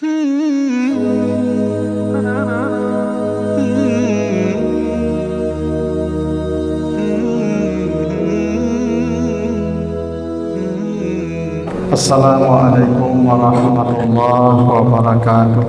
Assalamualaikum warahmatullahi wabarakatuh.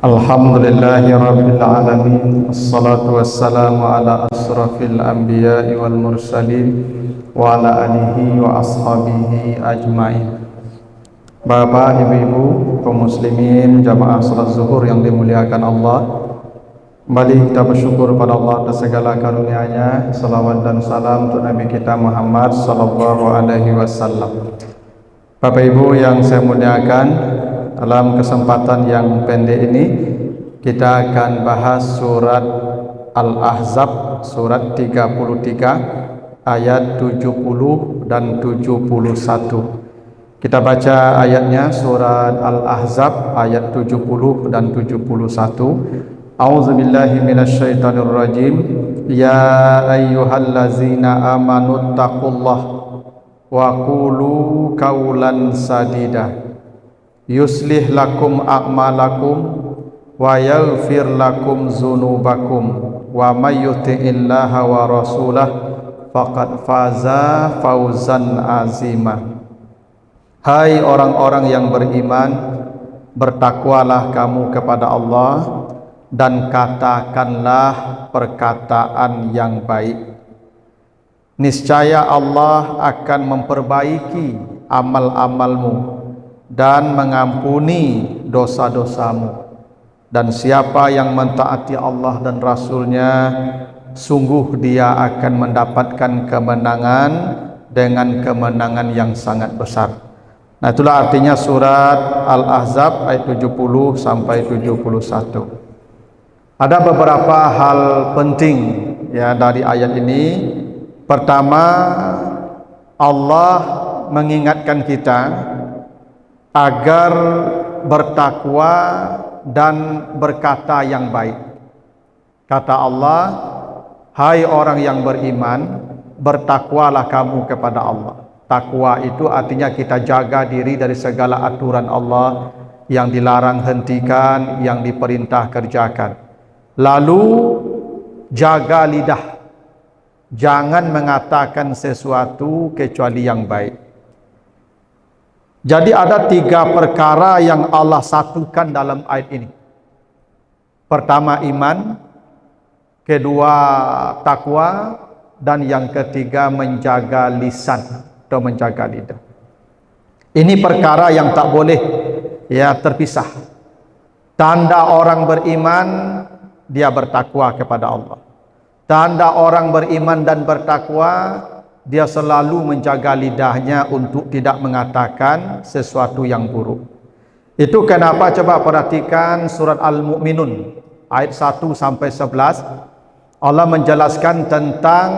Alhamdulillahi rabbil alamin. Assalatu wassalamu ala asrafil anbiya'i wal mursalin wa ala alihi wa ashabihi ajmain. Bapak, ibu-ibu, kaum muslimin, jamaah salat zuhur yang dimuliakan Allah, kembali kita bersyukur pada Allah atas segala karunia-Nya. Salawat dan salam untuk Nabi kita Muhammad sallallahu alaihi wasallam. Bapak Ibu yang saya muliakan, dalam kesempatan yang pendek ini kita akan bahas surat Al-Ahzab, surat 33 ayat 70 dan 71. Kita baca ayatnya, surat Al-Ahzab ayat 70 dan 71. A'udzubillahi minasyaitonirrajim. Ya ayyuhallazina amanu taqullah wa qulu qawlan sadida yuslih lakum a'malakum wa yaghfir lakum dzunubakum wa may yuti'illaha wa rasulahu faqad faza fawzan azima. Hai orang-orang yang beriman, bertakwalah kamu kepada Allah dan katakanlah perkataan yang baik. Niscaya Allah akan memperbaiki amal-amalmu dan mengampuni dosa-dosamu. Dan siapa yang mentaati Allah dan Rasul-Nya, sungguh dia akan mendapatkan kemenangan dengan kemenangan yang sangat besar. Nah, itulah artinya surat Al-Ahzab ayat 70 sampai 71. Ada beberapa hal penting ya dari ayat ini. Pertama, Allah mengingatkan kita agar bertakwa dan berkata yang baik. Kata Allah, hai orang yang beriman, bertakwalah kamu kepada Allah. Takwa itu artinya kita jaga diri dari segala aturan Allah, yang dilarang hentikan, yang diperintah kerjakan. Lalu jaga lidah, jangan mengatakan sesuatu kecuali yang baik. Jadi ada 3 perkara yang Allah satukan dalam ayat ini. Pertama iman, kedua takwa, dan yang ketiga menjaga lisan atau menjaga lidah. Ini perkara yang tak boleh ya terpisah. Tanda orang beriman, dia bertakwa kepada Allah. Tanda orang beriman dan bertakwa, dia selalu menjaga lidahnya untuk tidak mengatakan sesuatu yang buruk. Itu kenapa coba perhatikan surat Al-Mu'minun ayat 1 sampai 11. Allah menjelaskan tentang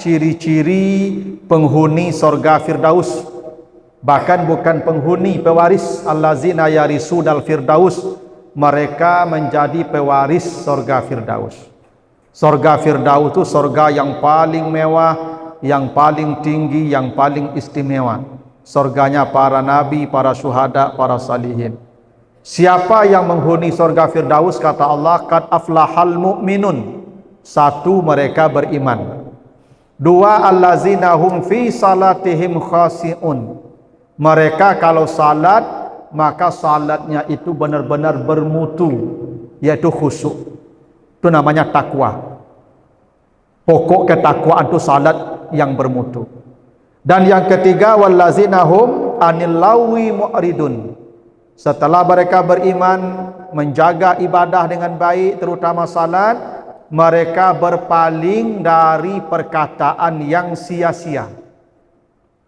ciri-ciri penghuni surga Firdaus. Bahkan bukan penghuni, pewaris. Allazina yarisudal Firdaus, mereka menjadi pewaris surga Firdaus. Surga Firdaus itu surga yang paling mewah, yang paling tinggi, yang paling istimewa. Surganya para nabi, para syuhada, para salihin. Siapa yang menghuni surga Firdaus, kata Allah, qad aflahal mu'minun. 1, mereka beriman. 2, allazina hum fi salatihim khasi'un. Mereka kalau salat, maka salatnya itu benar-benar bermutu, yaitu khusyuk. Itu namanya takwa. Pokok ketakwaan itu salat yang bermutu. Dan yang ketiga, wallazina hum anil lawi mu'ridun. Setelah mereka beriman, menjaga ibadah dengan baik, terutama salat, mereka berpaling dari perkataan yang sia-sia.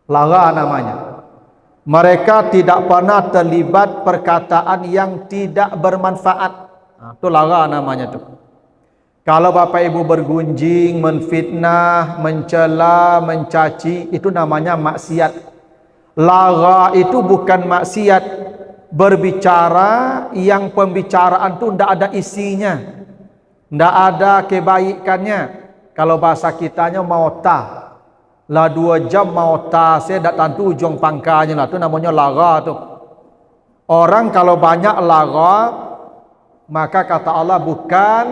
Lara namanya. Mereka tidak pernah terlibat perkataan yang tidak bermanfaat. Itu lara namanya tu. Kalau Bapak Ibu bergunjing, menfitnah, mencela, mencaci, itu namanya maksiat. Lara itu bukan maksiat. Berbicara yang pembicaraan tu tidak ada isinya, tidak ada kebaikannya. Kalau bahasa kitanya mauta, lah 2 jam mauta, saya tak tentu ujung pangkalnya lah, tu namanya lara tu. Orang kalau banyak lagha, maka kata Allah bukan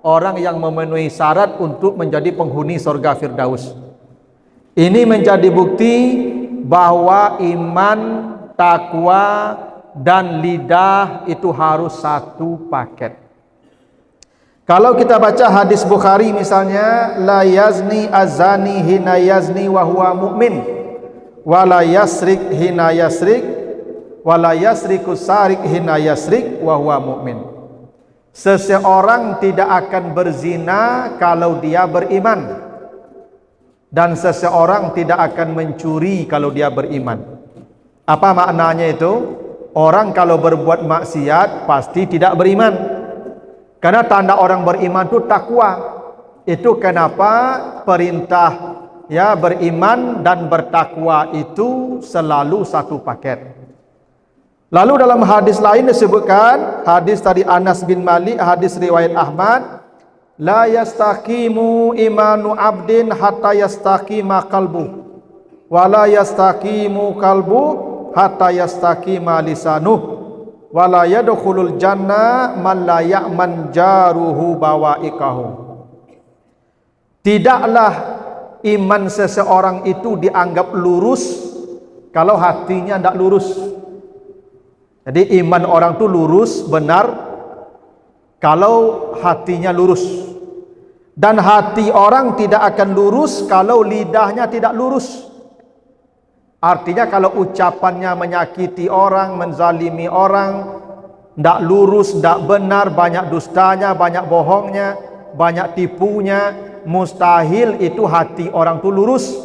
orang yang memenuhi syarat untuk menjadi penghuni surga Firdaus. Ini menjadi bukti bahwa iman, takwa, dan lidah itu harus satu paket. Kalau kita baca hadis Bukhari misalnya, la yazni azani hina yazni wa huwa mu'min, wa la yasrik hina yasrik, wa la yasriku sarik hina yasrik wa huwa mu'min. Seseorang tidak akan berzina kalau dia beriman, dan seseorang tidak akan mencuri kalau dia beriman. Apa maknanya itu? Orang kalau berbuat maksiat pasti tidak beriman. Karena tanda orang beriman itu takwa. Itu kenapa perintah beriman dan bertakwa itu selalu satu paket. Lalu dalam hadis lain disebutkan, hadis tadi Anas bin Malik, hadis riwayat Ahmad, la yastaqimu imanu abdin hatta yastaqima qalbu, wa la yastaqimu qalbu hatta yastaqima lisanuh, wa la yadkhulul jannah man la ya'man jaruhu bawaikahu. Tidaklah iman seseorang itu dianggap lurus kalau hatinya tidak lurus. Jadi iman orang itu lurus, benar kalau hatinya lurus. Dan hati orang tidak akan lurus kalau lidahnya tidak lurus. Artinya kalau ucapannya menyakiti orang, menzalimi orang, tidak lurus, tidak benar, banyak dustanya, banyak bohongnya, banyak tipunya, mustahil itu hati orang itu lurus.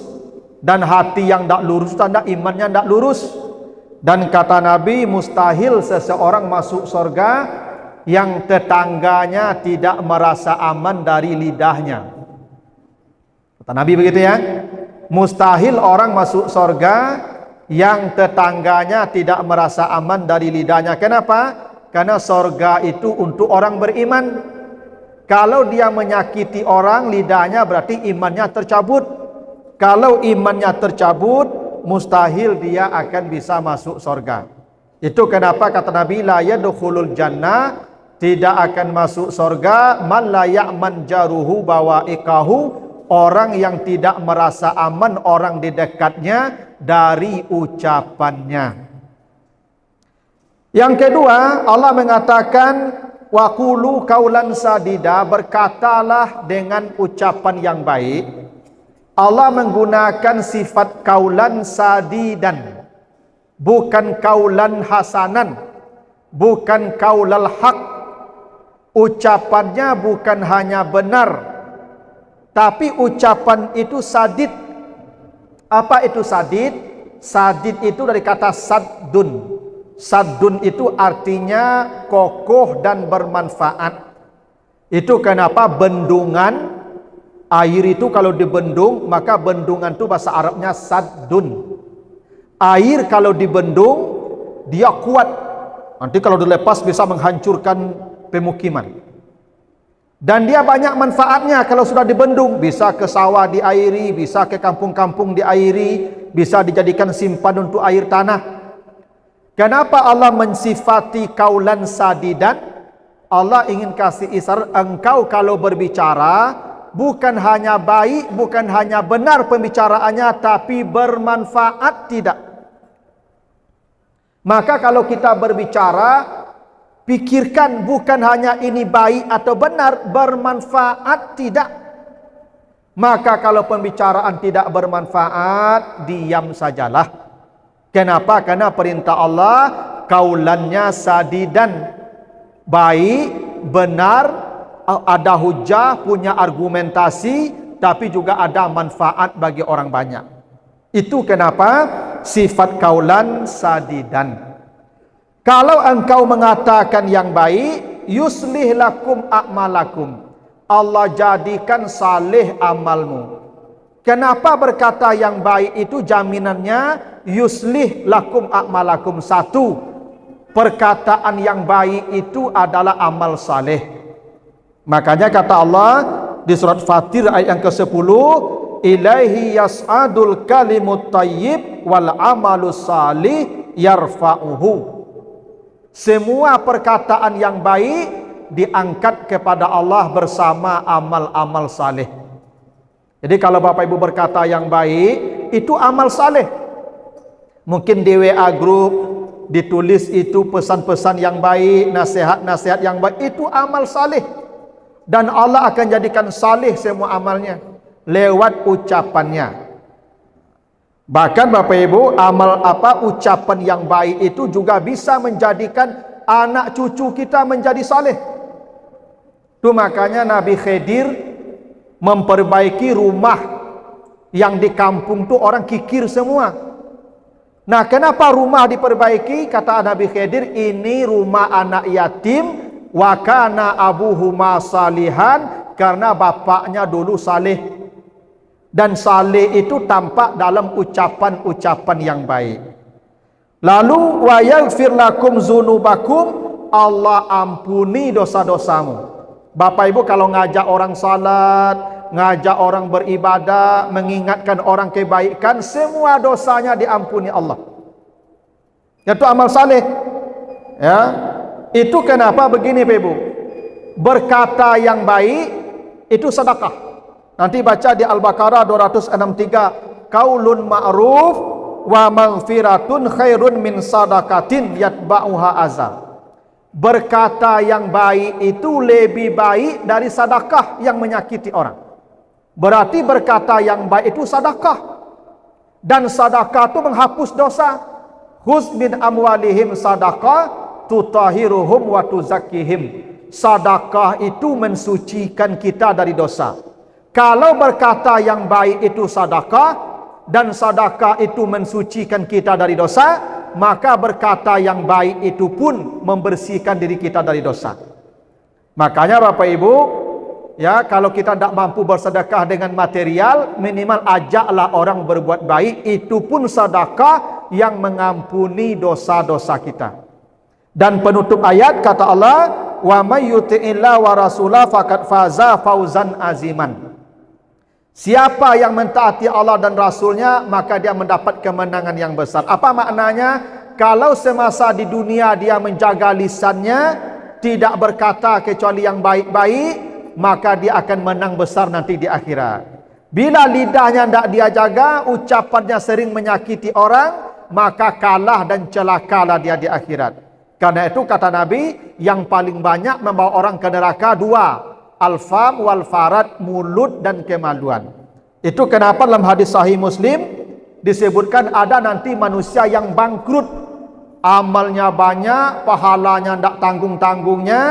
Dan hati yang tidak lurus tanda imannya tidak lurus. Dan kata Nabi, mustahil seseorang masuk surga yang tetangganya tidak merasa aman dari lidahnya. Kata Nabi begitu ya. Mustahil orang masuk surga yang tetangganya tidak merasa aman dari lidahnya. Kenapa? Karena surga itu untuk orang beriman. Kalau dia menyakiti orang, lidahnya berarti imannya tercabut. Kalau imannya tercabut, mustahil dia akan bisa masuk surga. Itu kenapa kata Nabi, la yadkhulul jannah, tidak akan masuk surga man la ya'man jaruhu bawaikahu, orang yang tidak merasa aman orang di dekatnya dari ucapannya. Yang kedua, Allah mengatakan waqulu qaulan sadida, berkatalah dengan ucapan yang baik. Allah menggunakan sifat kaulan sadidan, bukan kaulan hasanan, bukan kaulal haq. Ucapannya bukan hanya benar, tapi ucapan itu sadid. Apa itu sadid? Sadid itu dari kata saddun. Saddun itu artinya kokoh dan bermanfaat. Itu kenapa bendungan air itu kalau dibendung, maka bendungan itu bahasa Arabnya saddun. Air kalau dibendung dia kuat. Nanti kalau dilepas bisa menghancurkan pemukiman. Dan dia banyak manfaatnya kalau sudah dibendung. Bisa ke sawah diairi, bisa ke kampung-kampung diairi, bisa dijadikan simpan untuk air tanah. Kenapa Allah mensifati kaulan sadidan? Allah ingin kasih isyarat, engkau kalau berbicara bukan hanya baik, bukan hanya benar pembicaraannya, tapi bermanfaat tidak. Maka kalau kita berbicara, pikirkan bukan hanya ini baik atau benar, bermanfaat tidak. Maka kalau pembicaraan tidak bermanfaat, diam sajalah. Kenapa? Karena perintah Allah, kaulannya sadidan, baik, benar, ada hujah, punya argumentasi, tapi juga ada manfaat bagi orang banyak. Itu kenapa sifat kaulan sadidan. Kalau engkau mengatakan yang baik, yuslih lakum a'malakum, Allah jadikan saleh amalmu. Kenapa berkata yang baik itu jaminannya yuslih lakum a'malakum? Satu, perkataan yang baik itu adalah amal saleh. Makanya kata Allah di surat Fatir ayat yang ke-10, ilaihi yas'adul kalimut thayyib wal amalus salih yarfa'uhu. Semua perkataan yang baik diangkat kepada Allah bersama amal-amal saleh. Jadi kalau Bapak Ibu berkata yang baik, itu amal saleh. Mungkin di WA group ditulis itu pesan-pesan yang baik, nasihat-nasihat yang baik, itu amal saleh. Dan Allah akan jadikan saleh semua amalnya lewat ucapannya. Bahkan Bapak Ibu, amal ucapan yang baik itu juga bisa menjadikan anak cucu kita menjadi saleh. Itu makanya Nabi Khidir memperbaiki rumah yang di kampung tu orang kikir semua. Nah, kenapa rumah diperbaiki? Kata Nabi Khidir, ini rumah anak yatim, wa kana abuhuma salihan, karena bapaknya dulu saleh. Dan saleh itu tampak dalam ucapan-ucapan yang baik. Lalu wa yaghfir lakum dzunubakum, Allah ampuni dosa-dosamu. Bapak Ibu kalau ngajak orang salat, ngajak orang beribadah, mengingatkan orang kebaikan, semua dosanya diampuni Allah. Itu amal saleh. Ya. Itu kenapa begini Bapak Ibu. Berkata yang baik itu sedekah. Nanti baca di Al-Baqarah 263, qaulun ma'ruf wa maghfiratun khairun min sadaqatin yatba'uha azab. Berkata yang baik itu lebih baik dari sedekah yang menyakiti orang. Berarti berkata yang baik itu sedekah. Dan sedekah itu menghapus dosa. Khuz min amwalihim sadaqah tutahiruhum wa tuzakkihim. Sedekah itu mensucikan kita dari dosa. Kalau berkata yang baik itu sedekah dan sedekah itu mensucikan kita dari dosa, maka berkata yang baik itu pun membersihkan diri kita dari dosa. Makanya Bapak Ibu, ya, kalau kita tidak mampu bersedekah dengan material, minimal ajaklah orang berbuat baik, itu pun sedekah yang mengampuni dosa-dosa kita. Dan penutup ayat kata Allah, wa may yuti'illah wa rasulah faqad faza fauzan aziman. Siapa yang mentaati Allah dan Rasulnya, maka dia mendapat kemenangan yang besar. Apa maknanya? Kalau semasa di dunia dia menjaga lisannya, tidak berkata kecuali yang baik-baik, maka dia akan menang besar nanti di akhirat. Bila lidahnya tidak dia jaga, ucapannya sering menyakiti orang, maka kalah dan celakalah dia di akhirat. Karena itu kata Nabi, yang paling banyak membawa orang ke neraka dua, al-fam wal farad, mulut dan kemaluan. Itu kenapa dalam hadis sahih Muslim disebutkan ada nanti manusia yang bangkrut, amalnya banyak, pahalanya tidak tanggung-tanggungnya,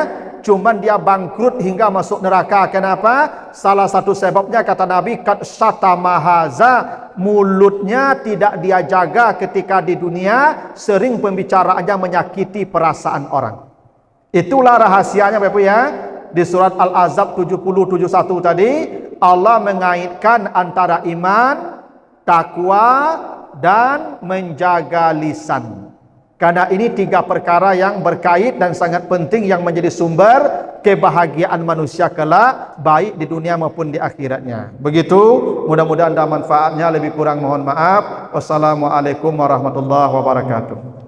cuman dia bangkrut hingga masuk neraka. Kenapa? Salah satu sebabnya kata Nabi, kat satamahaza, mulutnya tidak dia jaga ketika di dunia, sering pembicaraannya menyakiti perasaan orang. Itulah rahasianya Bapak Ibu ya. Di surat Al-Ahzab 70-71 tadi, Allah mengaitkan antara iman, takwa, dan menjaga lisan. Karena ini tiga perkara yang berkait dan sangat penting yang menjadi sumber kebahagiaan manusia kelak, baik di dunia maupun di akhiratnya. Begitu, mudah-mudahan ada manfaatnya, lebih kurang mohon maaf. Wassalamualaikum warahmatullahi wabarakatuh.